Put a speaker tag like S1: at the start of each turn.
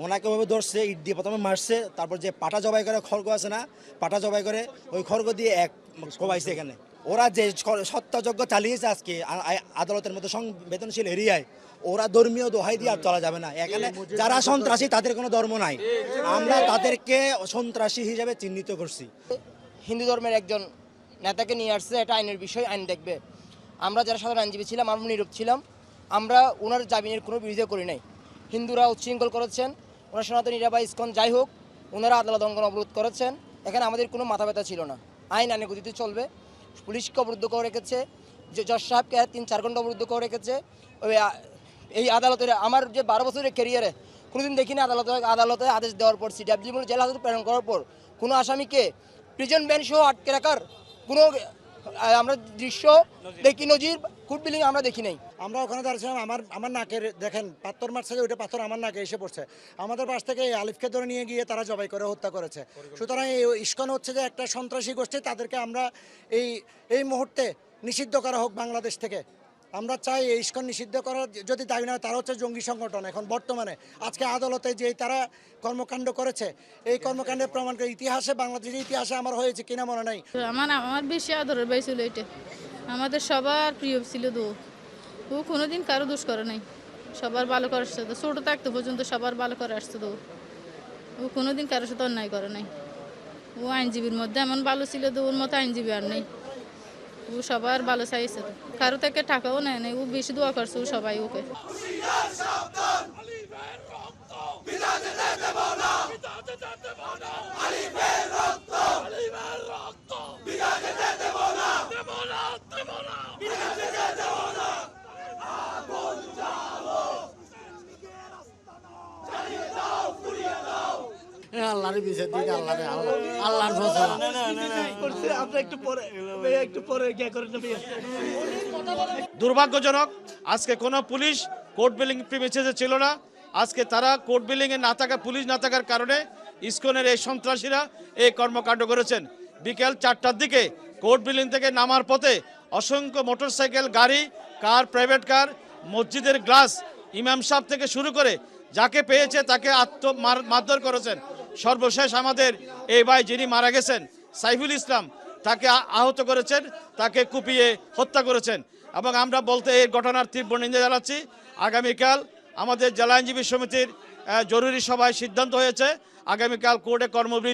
S1: ওনাকে ওভাবে ধরছে, ইট দিয়ে প্রথমে মারছে, তারপর যে পাটা জবাই করে খড়গ আছে না, পাটা জবাই করে ওই খড়গ দিয়ে এক কোবাইছে এখানে। ওরা যে সত্যাযজ্ঞ চালিয়েছে আজকে আদালতের মতো সংবেদনশীল এরিয়ায়, ওরা ধর্মীয় দোহাই দিয়ে আর চলা যাবে না। এখানে যারা সন্ত্রাসী তাদের কোনো ধর্ম নাই, আমরা তাদেরকে সন্ত্রাসী হিসেবে চিহ্নিত করছি।
S2: হিন্দু ধর্মের একজন নেতাকে নিয়ে আসছে, এটা আইনের বিষয়, আইন দেখবে। আমরা যারা সাধারণ আইনজীবী ছিলাম, আমরা নীরব ছিলাম, আমরা ওনার জামিনের কোনো বিরোধিতা করি নাই। হিন্দুরা উচ্ছৃঙ্খল করেছেন, ওনার সনাতনীরা বা ইসকন যাই হোক, ওনারা আদালত অঙ্গন অবরোধ করেছেন, এখানে আমাদের কোনো মাথা ব্যথা ছিল না। আইন আইনের গতিতে চলবে। পুলিশকে অবরুদ্ধ করে রেখেছে, জজ সাহেবকে 3-4 ঘন্টা অবরুদ্ধ করে রেখেছে। এই আদালতের আমার যে 12 বছরের ক্যারিয়ারে কোনোদিন দেখিনি আদালতে আদেশ দেওয়ার পর সিডাব্লিউ জেল হাজতে প্রেরণ করার পর কোনো আসামিকে প্রিজন ভ্যান সহ আটকে রাখার কোনো আমরা দৃশ্য দেখি, নজির কোর্ট বিলিং আমরা দেখি নাই।
S3: আমরা ওখানে দাঁড়িয়েছিলাম, আমার নাকের দেখেন পাথর মারছে, ওইটা পাথর আমার নাকে এসে পড়ছে। আমাদের পাশ থেকে আলিফকে ধরে নিয়ে গিয়ে তারা জবাই করে হত্যা করেছে। সুতরাং এই ইসকন হচ্ছে যে একটা সন্ত্রাসী গোষ্ঠী, তাদেরকে আমরা এই মুহূর্তে নিষিদ্ধ করা হোক বাংলাদেশ থেকে। আমরা চাই এই ইসকন নিষিদ্ধ করার যদি দাবি না, তারা হচ্ছে জঙ্গি সংগঠন। এখন বর্তমানে আজকে আদালতে যে তারা কর্মকাণ্ড করেছে, এই কর্মকাণ্ডের প্রমাণ করে ইতিহাসে, বাংলাদেশের ইতিহাসে আমার হয়েছে কিনা মনে নাই।
S4: আমার বেশি আদরের ভাই ছিল এটা, আমাদের সবার প্রিয় ছিল। ও কোনোদিন কারো দোষ করে নাই, সবার ভালো করে আসছে। ছোট থাকতে পর্যন্ত সবার ভালো করে আসছে। ও কোনোদিন কারোর সাথে অন্যায় করে নাই। ও আইনজীবীর মধ্যে এমন ভালো ছিল, ওর মতো আইনজীবী আর নেই। ও সবার ভালো চাইছে, কারো থেকে টাকাও নেয় নাই। ও বেশি দোয়া করছে ও সবাই ওকে।
S3: আল্লাহর বিচার দিকে আল্লাহর ফসল।
S5: দুর্ভাগ্যজনক, আজকে কোনো পুলিশ কোর্ট বিলিং প্রিমিসেসে ছিল না। আজকে তারা কোর্ট বিলিংয়ে না থাকা, পুলিশ না থাকার কারণে ইসকনের এই সন্ত্রাসীরা এই কর্মকাণ্ড করেছেন। বিকেল 4টার দিকে কোর্ট বিলিং থেকে নামার পথে অসংখ্য মোটরসাইকেল, গাড়ি, কার, প্রাইভেট কার, মসজিদের গ্লাস, ইমাম সাহেব থেকে শুরু করে যাকে পেয়েছে তাকে মারধর করেছেন। সর্বশেষ আমাদের এই ভাই যিনি মারা গেছেন, সাইফুল ইসলাম, তাকে আহত করেছেন, তাকে কুপিয়ে হত্যা করেছেন। এবং আমরা বলতে এই ঘটনার তীব্র নিন্দা জানাচ্ছি। আগামীকাল আমাদের জেলা আইনজীবী সমিতির জরুরি সভায় সিদ্ধান্ত হয়েছে, আগামীকাল কোর্টে কর্মবিরতি